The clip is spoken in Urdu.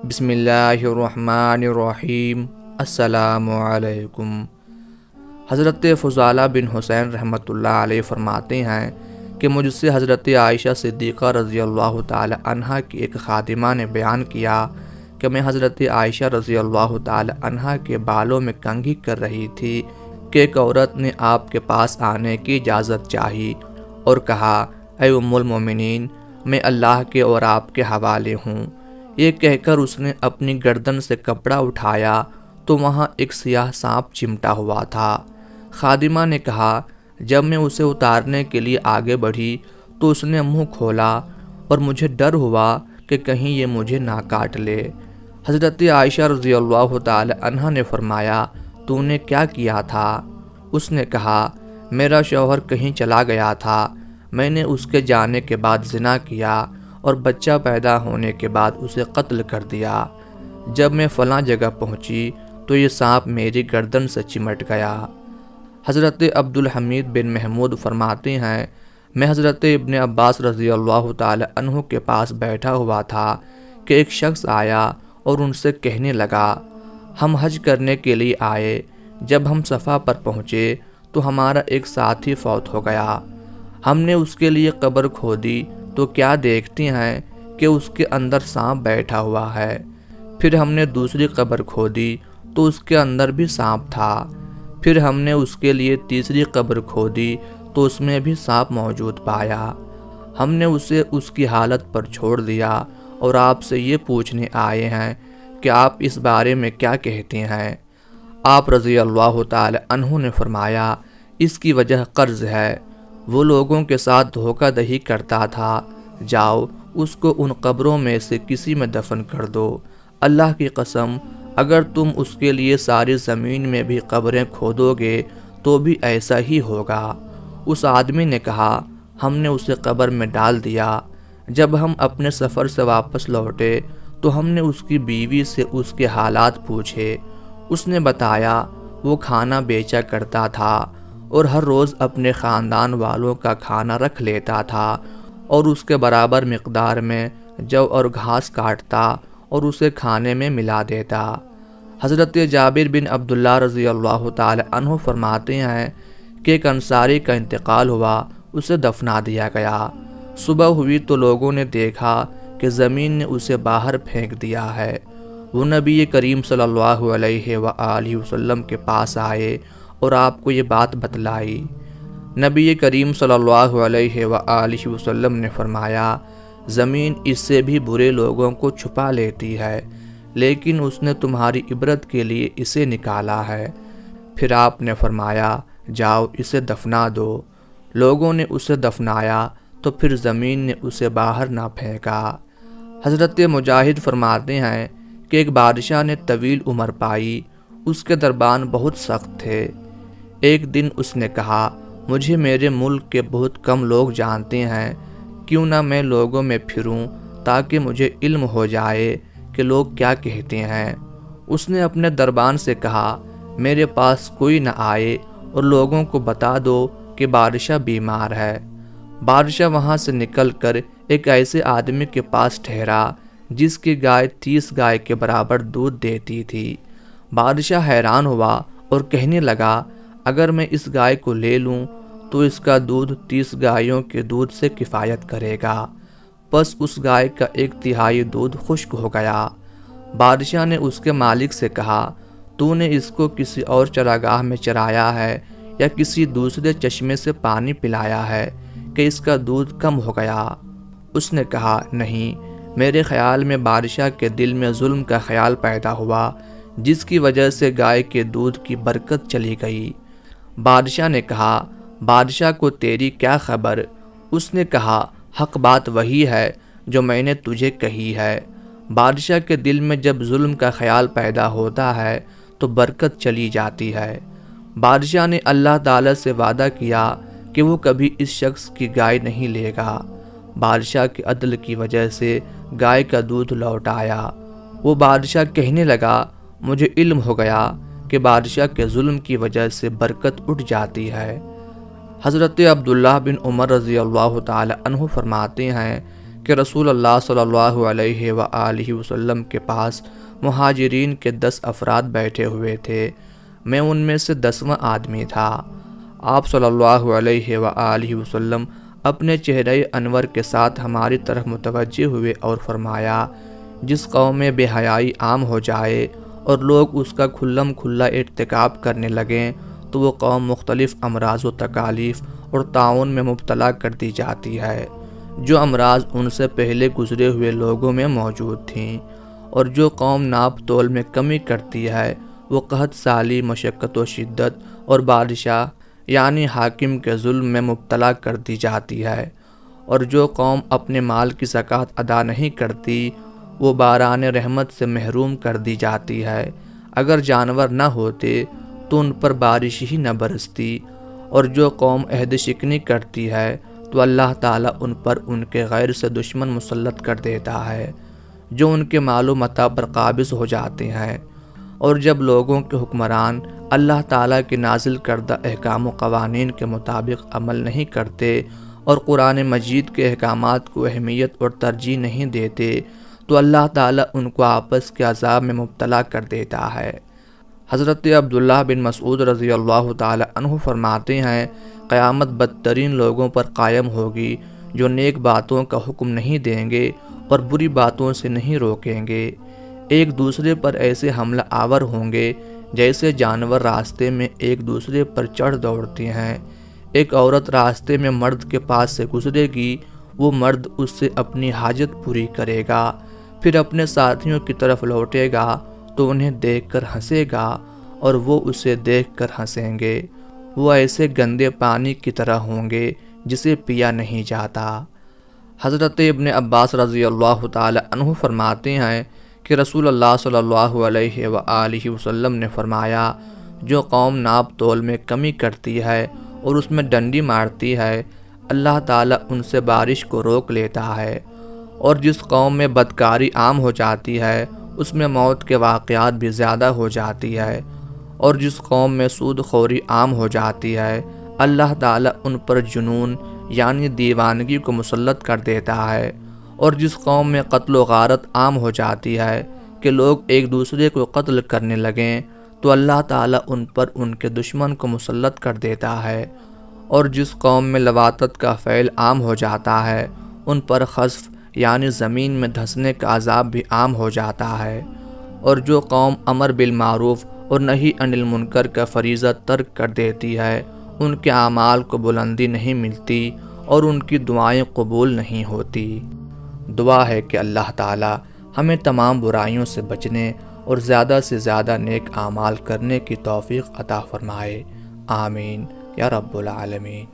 بسم اللہ الرحمن الرحیم۔ السلام علیکم۔ حضرت فضالہ بن حسین رحمۃ اللہ علیہ فرماتے ہیں کہ مجھ سے حضرت عائشہ صدیقہ رضی اللہ تعالی عنہا کی ایک خادمہ نے بیان کیا کہ میں حضرت عائشہ رضی اللہ تعالی عنہا کے بالوں میں کنگھی کر رہی تھی کہ ایک عورت نے آپ کے پاس آنے کی اجازت چاہی اور کہا، اے ام المومنین، میں اللہ کے اور آپ کے حوالے ہوں۔ یہ کہہ کر اس نے اپنی گردن سے کپڑا اٹھایا تو وہاں ایک سیاہ سانپ چمٹا ہوا تھا۔ خادمہ نے کہا، جب میں اسے اتارنے کے لیے آگے بڑھی تو اس نے منہ کھولا اور مجھے ڈر ہوا کہ کہیں یہ مجھے نہ کاٹ لے۔ حضرت عائشہ رضی اللہ تعالی عنہا نے فرمایا، تو نے کیا کیا تھا؟ اس نے کہا، میرا شوہر کہیں چلا گیا تھا، میں نے اس کے جانے کے بعد زنا کیا اور بچہ پیدا ہونے کے بعد اسے قتل کر دیا۔ جب میں فلاں جگہ پہنچی تو یہ سانپ میری گردن سے چمٹ گیا۔ حضرت عبدالحمید بن محمود فرماتے ہیں، میں حضرت ابن عباس رضی اللہ تعالی عنہ کے پاس بیٹھا ہوا تھا کہ ایک شخص آیا اور ان سے کہنے لگا، ہم حج کرنے کے لیے آئے، جب ہم صفا پر پہنچے تو ہمارا ایک ساتھی فوت ہو گیا۔ ہم نے اس کے لیے قبر کھودی تو کیا دیکھتے ہیں کہ اس کے اندر سانپ بیٹھا ہوا ہے۔ پھر ہم نے دوسری قبر کھودی تو اس کے اندر بھی سانپ تھا۔ پھر ہم نے اس کے لیے تیسری قبر کھودی تو اس میں بھی سانپ موجود پایا۔ ہم نے اسے اس کی حالت پر چھوڑ دیا اور آپ سے یہ پوچھنے آئے ہیں کہ آپ اس بارے میں کیا کہتے ہیں؟ آپ رضی اللہ تعالی عنہ نے فرمایا، اس کی وجہ قرض ہے، وہ لوگوں کے ساتھ دھوکہ دہی کرتا تھا، جاؤ اس کو ان قبروں میں سے کسی میں دفن کر دو۔ اللہ کی قسم، اگر تم اس کے لیے ساری زمین میں بھی قبریں کھودو گے تو بھی ایسا ہی ہوگا۔ اس آدمی نے کہا، ہم نے اسے قبر میں ڈال دیا۔ جب ہم اپنے سفر سے واپس لوٹے تو ہم نے اس کی بیوی سے اس کے حالات پوچھے۔ اس نے بتایا وہ کھانا بیچا کرتا تھا اور ہر روز اپنے خاندان والوں کا کھانا رکھ لیتا تھا اور اس کے برابر مقدار میں جو اور گھاس کاٹتا اور اسے کھانے میں ملا دیتا۔ حضرت جابر بن عبداللہ رضی اللہ تعالی عنہ فرماتے ہیں کہ ایک انصاری کا انتقال ہوا، اسے دفنا دیا گیا۔ صبح ہوئی تو لوگوں نے دیکھا کہ زمین نے اسے باہر پھینک دیا ہے۔ وہ نبی کریم صلی اللہ علیہ وآلہ وسلم کے پاس آئے اور آپ کو یہ بات بتلائی۔ نبی کریم صلی اللہ علیہ وآلہ وسلم نے فرمایا، زمین اس سے بھی برے لوگوں کو چھپا لیتی ہے، لیکن اس نے تمہاری عبرت کے لیے اسے نکالا ہے۔ پھر آپ نے فرمایا، جاؤ اسے دفنا دو۔ لوگوں نے اسے دفنایا تو پھر زمین نے اسے باہر نہ پھینکا۔ حضرت مجاہد فرماتے ہیں کہ ایک بادشاہ نے طویل عمر پائی، اس کے دربان بہت سخت تھے۔ ایک دن اس نے کہا، مجھے میرے ملک کے بہت کم لوگ جانتے ہیں، کیوں نہ میں لوگوں میں پھروں تاکہ مجھے علم ہو جائے کہ لوگ کیا کہتے ہیں۔ اس نے اپنے دربان سے کہا، میرے پاس کوئی نہ آئے اور لوگوں کو بتا دو کہ بادشاہ بیمار ہے۔ بادشاہ وہاں سے نکل کر ایک ایسے آدمی کے پاس ٹھہرا جس کی گائے 30 گائے کے برابر دودھ دیتی تھی۔ بادشاہ حیران ہوا اور کہنے لگا، اگر میں اس گائے کو لے لوں تو اس کا دودھ 30 گائیوں کے دودھ سے کفایت کرے گا۔ پس اس گائے کا 1/3 دودھ خشک ہو گیا۔ بادشاہ نے اس کے مالک سے کہا، تو نے اس کو کسی اور چراگاہ میں چرایا ہے یا کسی دوسرے چشمے سے پانی پلایا ہے کہ اس کا دودھ کم ہو گیا؟ اس نے کہا، نہیں، میرے خیال میں بادشاہ کے دل میں ظلم کا خیال پیدا ہوا، جس کی وجہ سے گائے کے دودھ کی برکت چلی گئی۔ بادشاہ نے کہا، بادشاہ کو تیری کیا خبر؟ اس نے کہا، حق بات وہی ہے جو میں نے تجھے کہی ہے۔ بادشاہ کے دل میں جب ظلم کا خیال پیدا ہوتا ہے تو برکت چلی جاتی ہے۔ بادشاہ نے اللہ تعالی سے وعدہ کیا کہ وہ کبھی اس شخص کی گائے نہیں لے گا۔ بادشاہ کے عدل کی وجہ سے گائے کا دودھ لوٹ آیا۔ وہ بادشاہ کہنے لگا، مجھے علم ہو گیا کہ بادشاہ کے ظلم کی وجہ سے برکت اٹھ جاتی ہے۔ حضرت عبداللہ بن عمر رضی اللہ تعالی عنہ فرماتے ہیں کہ رسول اللہ صلی اللہ علیہ وآلہ وسلم کے پاس مہاجرین کے 10 افراد بیٹھے ہوئے تھے، میں ان میں سے 10واں آدمی تھا۔ آپ صلی اللہ علیہ وآلہ وسلم اپنے چہرہ انور کے ساتھ ہماری طرف متوجہ ہوئے اور فرمایا، جس قوم میں بے حیائی عام ہو جائے اور لوگ اس کا کھلم کھلا ارتکاب کرنے لگیں تو وہ قوم مختلف امراض و تکالیف اور طاعون میں مبتلا کر دی جاتی ہے، جو امراض ان سے پہلے گزرے ہوئے لوگوں میں موجود تھیں، اور جو قوم ناپ تول میں کمی کرتی ہے وہ قحط سالی، مشقت و شدت اور بادشاہ یعنی حاکم کے ظلم میں مبتلا کر دی جاتی ہے، اور جو قوم اپنے مال کی زکوٰۃ ادا نہیں کرتی وہ باران رحمت سے محروم کر دی جاتی ہے۔ اگر جانور نہ ہوتے تو ان پر بارش ہی نہ برستی، اور جو قوم عہد شکنی کرتی ہے تو اللہ تعالیٰ ان پر ان کے غیر سے دشمن مسلط کر دیتا ہے، جو ان کے مال و متاع پر قابض ہو جاتے ہیں، اور جب لوگوں کے حکمران اللہ تعالیٰ کے نازل کردہ احکام و قوانین کے مطابق عمل نہیں کرتے اور قرآن مجید کے احکامات کو اہمیت اور ترجیح نہیں دیتے تو اللہ تعالیٰ ان کو آپس کے عذاب میں مبتلا کر دیتا ہے۔ حضرت عبداللہ بن مسعود رضی اللہ تعالیٰ عنہ فرماتے ہیں، قیامت بدترین لوگوں پر قائم ہوگی جو نیک باتوں کا حکم نہیں دیں گے اور بری باتوں سے نہیں روکیں گے، ایک دوسرے پر ایسے حملہ آور ہوں گے جیسے جانور راستے میں ایک دوسرے پر چڑھ دوڑتے ہیں۔ ایک عورت راستے میں مرد کے پاس سے گزرے گی، وہ مرد اس سے اپنی حاجت پوری کرے گا، پھر اپنے ساتھیوں کی طرف لوٹے گا تو انہیں دیکھ کر ہنسے گا اور وہ اسے دیکھ کر ہنسیں گے، وہ ایسے گندے پانی کی طرح ہوں گے جسے پیا نہیں جاتا۔ حضرت ابن عباس رضی اللہ تعالی عنہ فرماتے ہیں کہ رسول اللہ صلی اللہ علیہ وآلہ وسلم نے فرمایا، جو قوم ناپ تول میں کمی کرتی ہے اور اس میں ڈنڈی مارتی ہے، اللہ تعالیٰ ان سے بارش کو روک لیتا ہے، اور جس قوم میں بدکاری عام ہو جاتی ہے اس میں موت کے واقعات بھی زیادہ ہو جاتی ہے، اور جس قوم میں سود خوری عام ہو جاتی ہے اللہ تعالیٰ ان پر جنون یعنی دیوانگی کو مسلط کر دیتا ہے، اور جس قوم میں قتل و غارت عام ہو جاتی ہے کہ لوگ ایک دوسرے کو قتل کرنے لگیں تو اللہ تعالیٰ ان پر ان کے دشمن کو مسلط کر دیتا ہے، اور جس قوم میں لواطت کا فعل عام ہو جاتا ہے ان پر خسف یعنی زمین میں دھنسنے کا عذاب بھی عام ہو جاتا ہے، اور جو قوم امر بالمعروف اور نہی عن المنکر کا فریضہ ترک کر دیتی ہے ان کے اعمال کو بلندی نہیں ملتی اور ان کی دعائیں قبول نہیں ہوتی۔ دعا ہے کہ اللہ تعالی ہمیں تمام برائیوں سے بچنے اور زیادہ سے زیادہ نیک اعمال کرنے کی توفیق عطا فرمائے، آمین یا رب العالمین۔